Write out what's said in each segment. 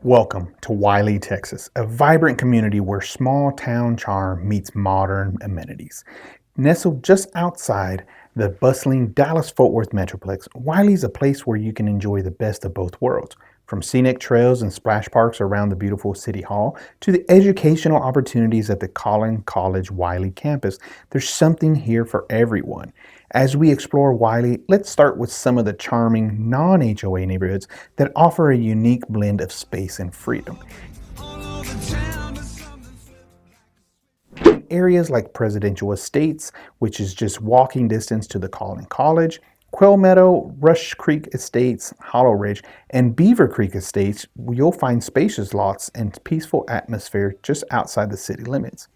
Welcome to Wylie, Texas, a vibrant community where small town charm meets modern amenities. Nestled just outside the bustling Dallas-Fort Worth Metroplex, Wylie's a place where you can enjoy the best of both worlds. From scenic trails and splash parks around the beautiful City Hall to the educational opportunities at the Collin College Wylie campus, there's something here for everyone. As we explore Wylie, let's start with some of the charming non-HOA neighborhoods that offer a unique blend of space and freedom. Areas like Presidential Estates, which is just walking distance to the Collin College, Quail Meadow, Rush Creek Estates, Hollow Ridge, and Beaver Creek Estates, you'll find spacious lots and peaceful atmosphere just outside the city limits.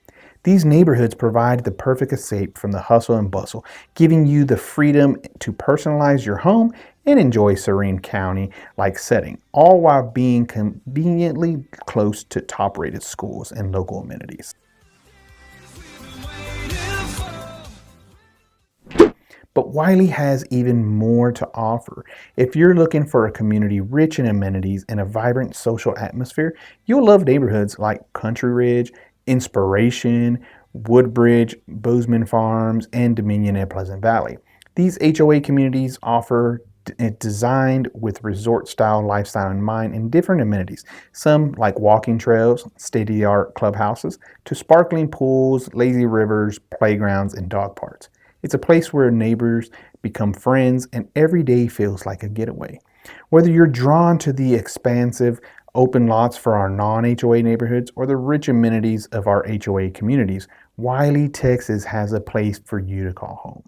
These neighborhoods provide the perfect escape from the hustle and bustle, giving you the freedom to personalize your home and enjoy serene county-like setting, all while being conveniently close to top-rated schools and local amenities. But Wylie has even more to offer. If you're looking for a community rich in amenities and a vibrant social atmosphere, you'll love neighborhoods like Country Ridge, Inspiration, Woodbridge, Bozeman Farms, and Dominion at Pleasant Valley. These HOA communities offer designed with resort-style lifestyle in mind and different amenities, some like walking trails, state-of-the-art clubhouses, to sparkling pools, lazy rivers, playgrounds, and dog parks. It's a place where neighbors become friends and every day feels like a getaway. Whether you're drawn to the expansive open lots for our non-HOA neighborhoods or the rich amenities of our HOA communities, Wylie, Texas has a place for you to call home.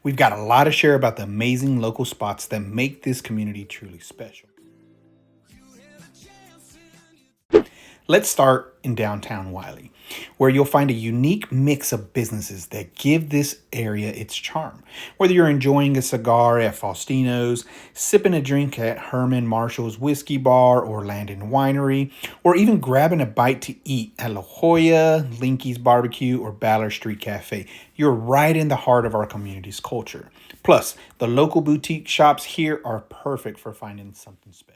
We've got a lot to share about the amazing local spots that make this community truly special. Let's start in downtown Wylie, where you'll find a unique mix of businesses that give this area its charm. Whether you're enjoying a cigar at Faustino's, sipping a drink at Herman Marshall's Whiskey Bar or Landon Winery, or even grabbing a bite to eat at La Jolla, Linky's Barbecue, or Ballard Street Cafe, you're right in the heart of our community's culture. Plus, the local boutique shops here are perfect for finding something special.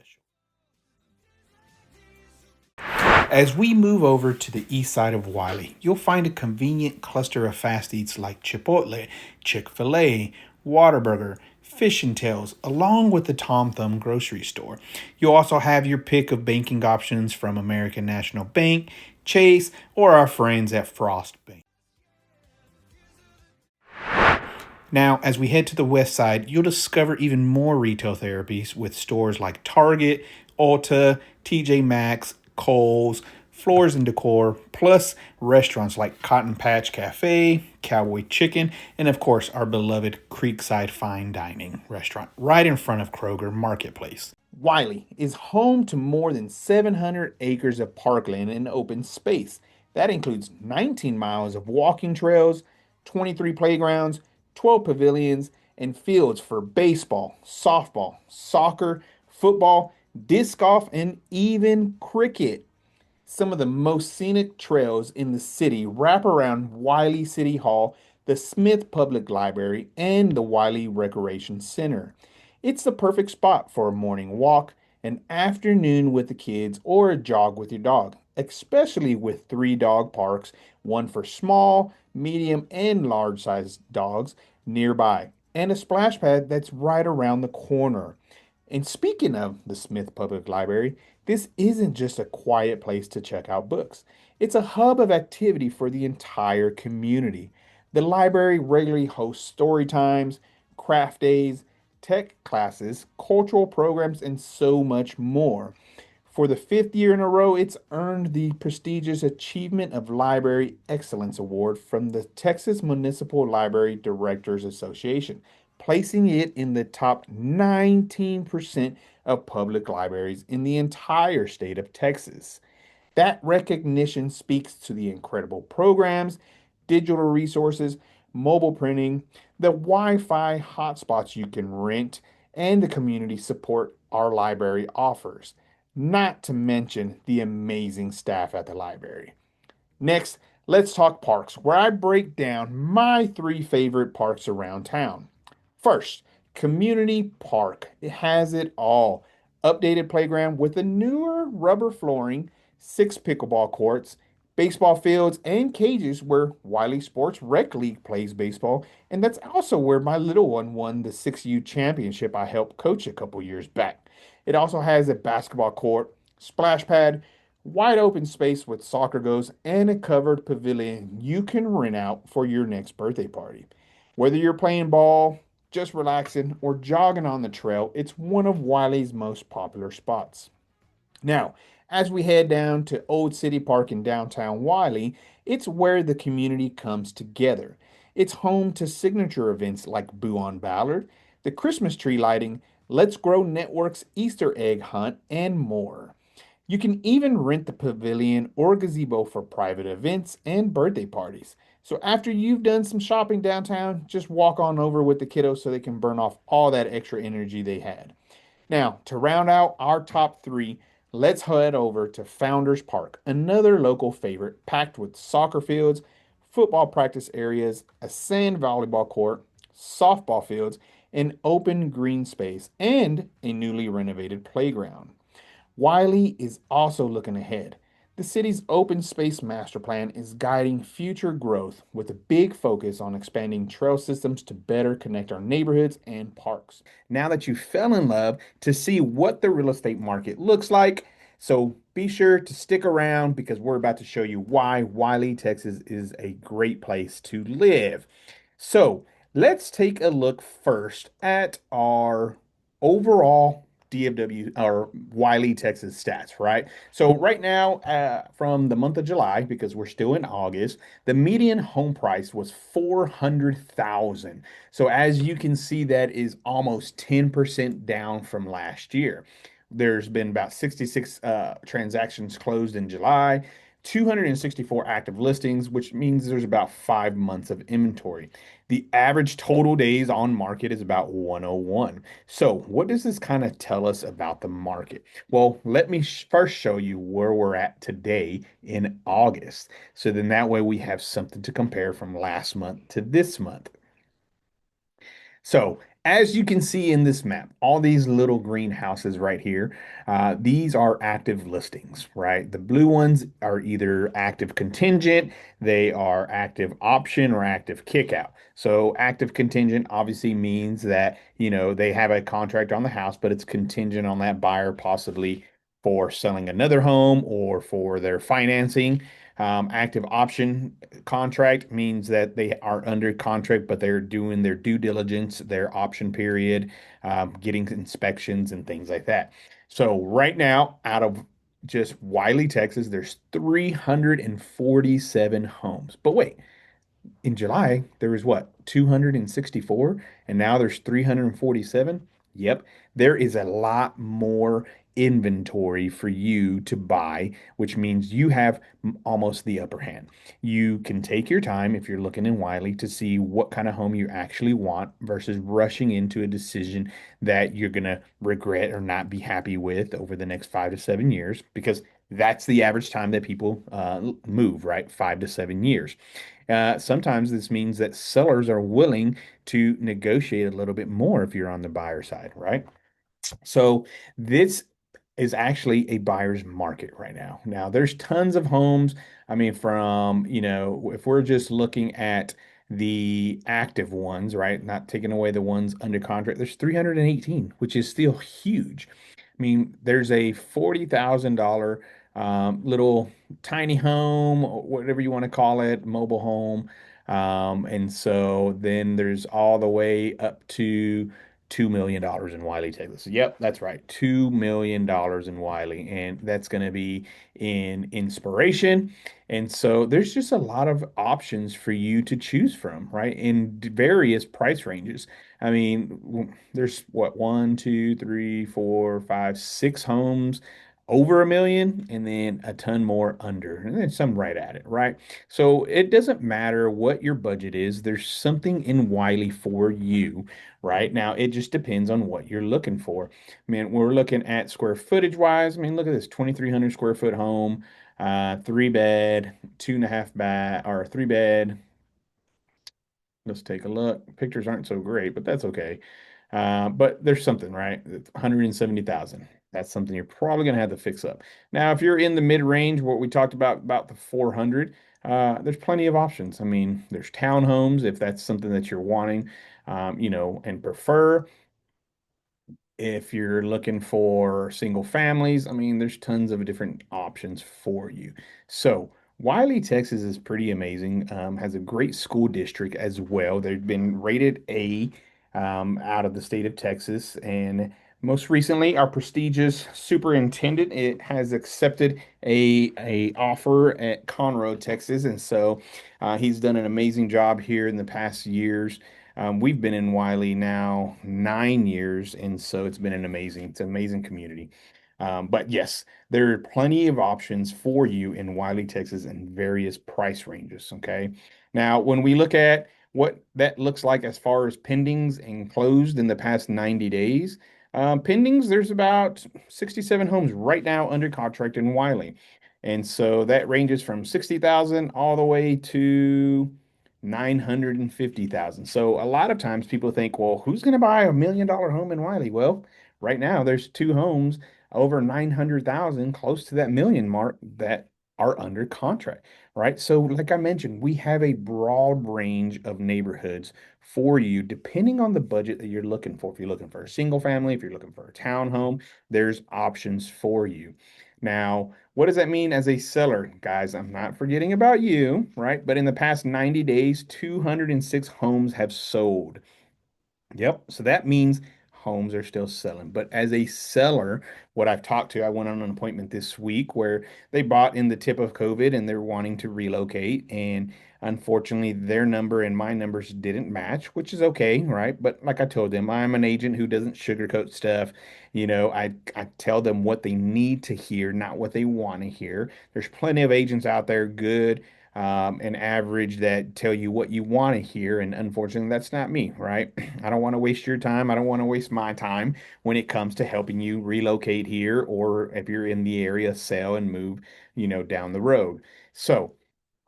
As we move over to the east side of Wylie, you'll find a convenient cluster of fast eats like Chipotle, Chick-fil-A, Whataburger, Fish and Tails, along with the Tom Thumb grocery store. You'll also have your pick of banking options from American National Bank, Chase, or our friends at Frost Bank. Now, as we head to the west side, you'll discover even more retail therapies with stores like Target, Ulta, TJ Maxx, Kohl's, Floors and Decor, plus restaurants like Cotton Patch Cafe, Cowboy Chicken, and of course our beloved Creekside Fine Dining restaurant right in front of Kroger Marketplace. Wylie is home to more than 700 acres of parkland and open space. That includes 19 miles of walking trails, 23 playgrounds, 12 pavilions, and fields for baseball, softball, soccer, football, disc golf, and even cricket. Some of the most scenic trails in the city wrap around Wylie City Hall, the Smith Public Library, and the Wylie Recreation Center. It's the perfect spot for a morning walk, an afternoon with the kids, or a jog with your dog, especially with 3 dog parks, one for small, medium, and large-sized dogs nearby, and a splash pad that's right around the corner. And speaking of the Smith Public Library, this isn't just a quiet place to check out books. It's a hub of activity for the entire community. The library regularly hosts story times, craft days, tech classes, cultural programs, and so much more. For the 5th year in a row, it's earned the prestigious Achievement of Library Excellence Award from the Texas Municipal Library Directors Association, placing it in the top 19% of public libraries in the entire state of Texas. That recognition speaks to the incredible programs, digital resources, mobile printing, the Wi-Fi hotspots you can rent, and the community support our library offers, not to mention the amazing staff at the library. Next, let's talk parks, where I break down my 3 favorite parks around town. First, Community Park. It has it all. updated playground with a newer rubber flooring, six pickleball courts, baseball fields, and cages where Wiley Sports Rec League plays baseball. And that's also where my little one won the 6U championship I helped coach a couple years back. It also has a basketball court, splash pad, wide open space with soccer goes, and a covered pavilion you can rent out for your next birthday party. Whether you're playing ball, just relaxing, or jogging on the trail, it's one of Wiley's most popular spots. Now, as we head down to Old City Park in downtown Wiley, it's where the community comes together. It's home to signature events like Boo on Ballard, the Christmas tree lighting, Let's Grow Network's Easter egg hunt, and more. You can even rent the pavilion or gazebo for private events and birthday parties. So after you've done some shopping downtown, just walk on over with the kiddos so they can burn off all that extra energy they had. Now, to round out our top three, let's head over to Founders Park, another local favorite packed with soccer fields, football practice areas, a sand volleyball court, softball fields, an open green space, and a newly renovated playground. Wiley is also looking ahead. The city's open space master plan is guiding future growth with a big focus on expanding trail systems to better connect our neighborhoods and parks. Now that you fell in love to see what the real estate market looks like, so be sure to stick around because we're about to show you why Wylie, Texas is a great place to live. So let's take a look first at our overall DFW or Wylie, Texas stats, right? So right now, from the month of July, because we're still in August, the median home price was 400,000. So as you can see, that is almost 10% down from last year. There's been about 66 transactions closed in July, 264 active listings, which means there's about 5 months of inventory. The average total days on market is about 101. So, what does this kind of tell us about the market? Well, let me first show you where we're at today in August. So then that way we have something to compare from last month to this month. So, as you can see in this map, all these little greenhouses right here, these are active listings, right? The blue ones are either active contingent, they are active option, or active kickout. So, active contingent obviously means that, they have a contract on the house, but it's contingent on that buyer possibly for selling another home or for their financing. Active option contract means that they are under contract, but they're doing their due diligence, their option period, getting inspections and things like that. So right now, out of just Wylie, Texas, there's 347 homes. But wait, in July, there was what, 264, and now there's 347. Yep, there is a lot more inventory for you to buy, which means you have almost the upper hand. You can take your time if you're looking in Wiley to see what kind of home you actually want versus rushing into a decision that you're going to regret or not be happy with over the next 5 to 7 years, because that's the average time that people move, right? 5 to 7 years. Sometimes this means that sellers are willing to negotiate a little bit more if you're on the buyer side, right? So this is actually a buyer's market right now. Now, there's tons of homes. I mean, if we're just looking at the active ones, right? Not taking away the ones under contract, there's 318, which is still huge. I mean, there's a $40,000 little tiny home, or whatever you want to call it, mobile home. And so then there's all the way up to $2 million in Wylie, Texas. Yep, that's right. $2 million in Wylie. And that's going to be in inspiration. And so there's just a lot of options for you to choose from, right? In various price ranges. I mean, there's what, one, two, three, four, five, six homes over a million, and then a ton more under, and then some right at it, right? So it doesn't matter what your budget is, there's something in Wiley for you, right? Now, it just depends on what you're looking for. I mean, we're looking at square footage wise. I mean, look at this 2,300 square foot home, three bed, two and a half bath, or three bed. Let's take a look. Pictures aren't so great, but that's okay. But there's something, right? It's 170,000. that's something you're probably going to have to fix up. Now, if you're in the mid range, what we talked about the 400, there's plenty of options. I mean, there's townhomes if that's something that you're wanting, and prefer. If you're looking for single families, I mean, there's tons of different options for you. So, Wylie, Texas is pretty amazing. Has a great school district as well. They've been rated A out of the state of Texas. And most recently, our prestigious superintendent it has accepted a offer at Conroe, Texas. And so he's done an amazing job here in the past years. We've been in Wylie now 9 years, and so it's an amazing community. But yes, there are plenty of options for you in Wylie, Texas, in various price ranges. Okay. Now, when we look at what that looks like as far as pendings and closed in the past 90 days, pendings, there's about 67 homes right now under contract in Wylie. And so that ranges from 60,000 all the way to 950,000. So a lot of times people think, well, who's going to buy $1 million home in Wylie? Well, right now there's two homes over 900,000 close to that million mark that are under contract, right? So like I mentioned, we have a broad range of neighborhoods for you depending on the budget that you're looking for. If you're looking for a single family, if you're looking for a townhome, there's options for you. Now, what does that mean as a seller? Guys, I'm not forgetting about you, right? But in the past 90 days, 206 homes have sold. Yep. So that means homes are still selling. But as a seller, what I've talked to, I went on an appointment this week where they bought in the tip of COVID and they're wanting to relocate. And unfortunately, their number and my numbers didn't match, which is okay, right? But like I told them, I'm an agent who doesn't sugarcoat stuff. I tell them what they need to hear, not what they want to hear. There's plenty of agents out there, good and average that tell you what you want to hear. And unfortunately, that's not me, right? I don't want to waste your time. I don't want to waste my time when it comes to helping you relocate here or if you're in the area, sell and move, down the road. So,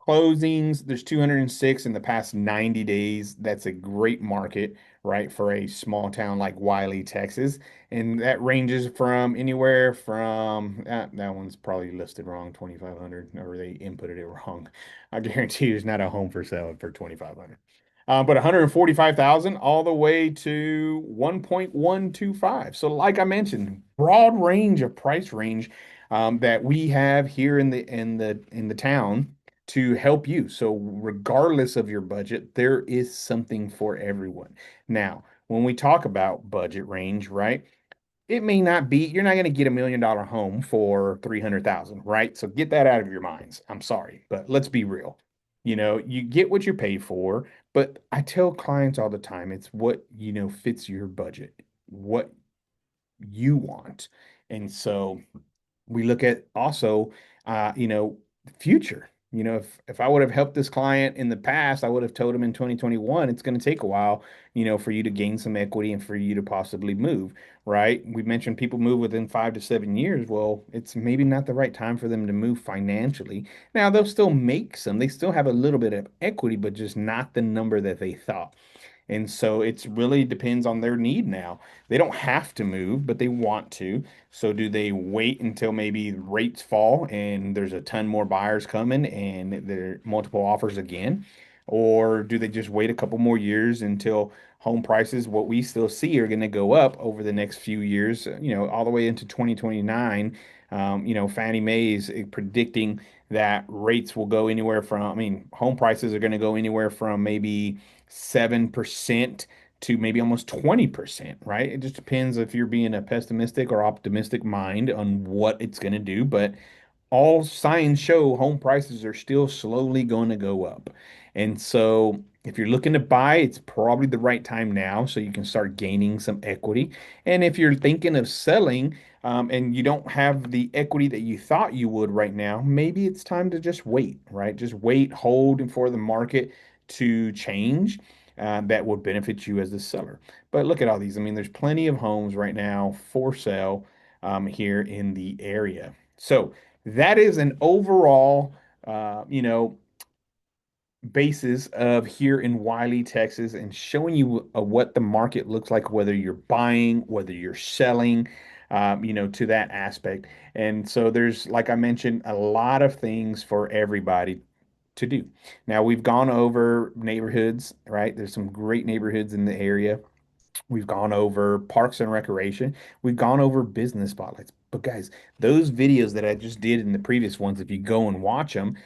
closings, there's 206 in the past 90 days. That's a great market, right, for a small town like Wylie, Texas. And that ranges from anywhere from that one's probably listed wrong, 2,500, or they inputted it wrong. I guarantee you there's not a home for sale for 2,500. But 145,000 all the way to 1.125. So, like I mentioned, broad range of price range that we have here in the town to help you. So, regardless of your budget, there is something for everyone. Now, when we talk about budget range, right? It may not be, you're not going to get $1 million home for 300,000, right? So get that out of your minds. I'm sorry, but let's be real. You get what you pay for, but I tell clients all the time, it's what, fits your budget, what you want. And so we look at also, future. If I would have helped this client in the past, I would have told him in 2021, it's going to take a while, for you to gain some equity and for you to possibly move, right? We mentioned people move within 5 to 7 years. Well, it's maybe not the right time for them to move financially. Now, they'll still make some, they still have a little bit of equity, but just not the number that they thought. And so it's really depends on their need now. They don't have to move, but they want to. So do they wait until maybe rates fall and there's a ton more buyers coming and there are multiple offers again? Or do they just wait a couple more years until home prices, what we still see, are going to go up over the next few years, all the way into 2029? Fannie Mae is predicting that rates will go anywhere from, I mean, home prices are going to go anywhere from maybe 7% to maybe almost 20%, right? It just depends if you're being a pessimistic or optimistic mind on what it's going to do. But all signs show home prices are still slowly going to go up. And so if you're looking to buy, it's probably the right time now so you can start gaining some equity. And if you're thinking of selling, and you don't have the equity that you thought you would right now, maybe it's time to just wait, right? Just wait, hold for the market to change. That would benefit you as the seller. But look at all these. I mean, there's plenty of homes right now for sale here in the area. So that is an overall, basis of here in Wylie, Texas, and showing you what the market looks like, whether you're buying, whether you're selling. to that aspect. And so there's, like I mentioned, a lot of things for everybody to do. Now we've gone over neighborhoods, right? There's some great neighborhoods in the area. We've gone over parks and recreation. We've gone over business spotlights. But guys, those videos that I just did in the previous ones, if you go and watch them,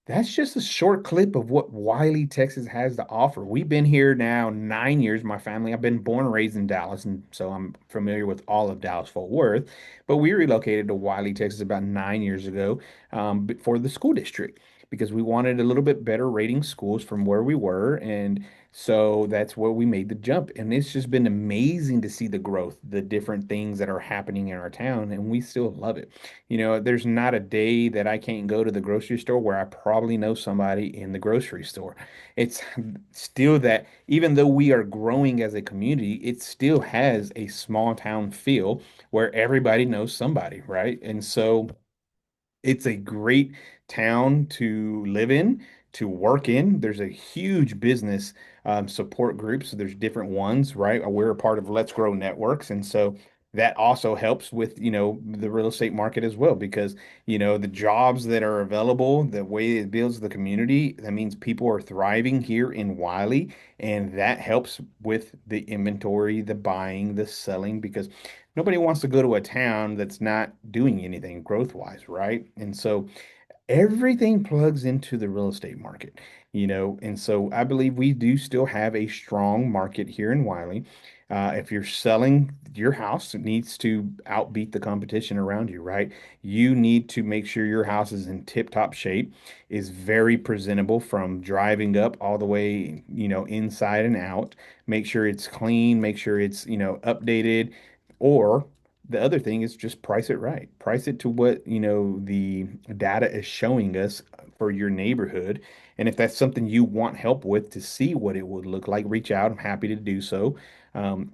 that's just a short clip of what Wylie, Texas has to offer. We've been here now 9 years, my family. I've been born and raised in Dallas, and so I'm familiar with all of Dallas Fort Worth. But we relocated to Wylie, Texas about 9 years ago for the school district because we wanted a little bit better rating schools from where we were. And so that's where we made the jump. And it's just been amazing to see the growth, the different things that are happening in our town, and we still love it. There's not a day that I can't go to the grocery store where I probably know somebody in the grocery store. It's still that, even though we are growing as a community, it still has a small town feel where everybody knows somebody, right? And so it's a great town to live in, to work in. There's a huge business support group. So there's different ones, right? We're a part of Let's Grow Networks. And so that also helps with, the real estate market as well, because, the jobs that are available, the way it builds the community, that means people are thriving here in Wiley. And that helps with the inventory, the buying, the selling, because nobody wants to go to a town that's not doing anything growth wise, right? And so everything plugs into the real estate market, and so I believe we do still have a strong market here in Wiley. If you're selling your house, it needs to outbeat the competition around you, right? You need to make sure your house is in tip-top shape, is very presentable from driving up all the way, inside and out. Make sure it's clean, make sure it's, updated, or the other thing is just price it right. Price it to what, the data is showing us for your neighborhood. And if that's something you want help with to see what it would look like, reach out. I'm happy to do so. Um,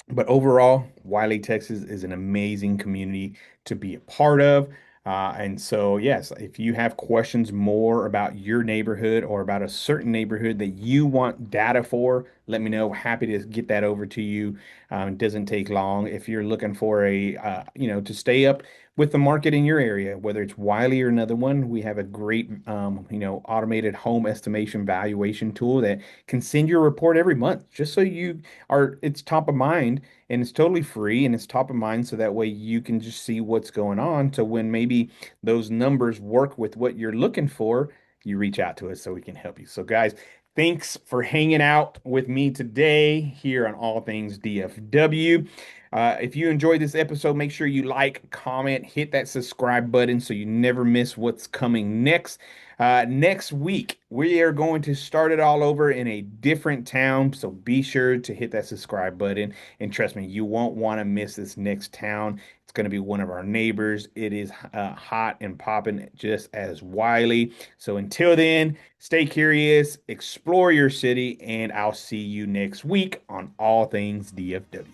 but overall, Wylie, Texas is an amazing community to be a part of. And so, yes, if you have questions more about your neighborhood or about a certain neighborhood that you want data for, let me know. Happy to get that over to you. It doesn't take long. If you're looking for to stay up with the market in your area, whether it's Wylie or another one, we have a great, automated home estimation valuation tool that can send you a report every month just so it's top of mind, and it's totally free and it's top of mind, so that way you can just see what's going on. So when maybe those numbers work with what you're looking for, you reach out to us so we can help you. So guys, thanks for hanging out with me today here on All Things DFW. If you enjoyed this episode, make sure you like, comment, hit that subscribe button so you never miss what's coming next. Next week, we are going to start it all over in a different town. So be sure to hit that subscribe button. And trust me, you won't want to miss this next town. It's going to be one of our neighbors. It is hot and popping just as Wiley. So until then, stay curious, explore your city, and I'll see you next week on All Things DFW.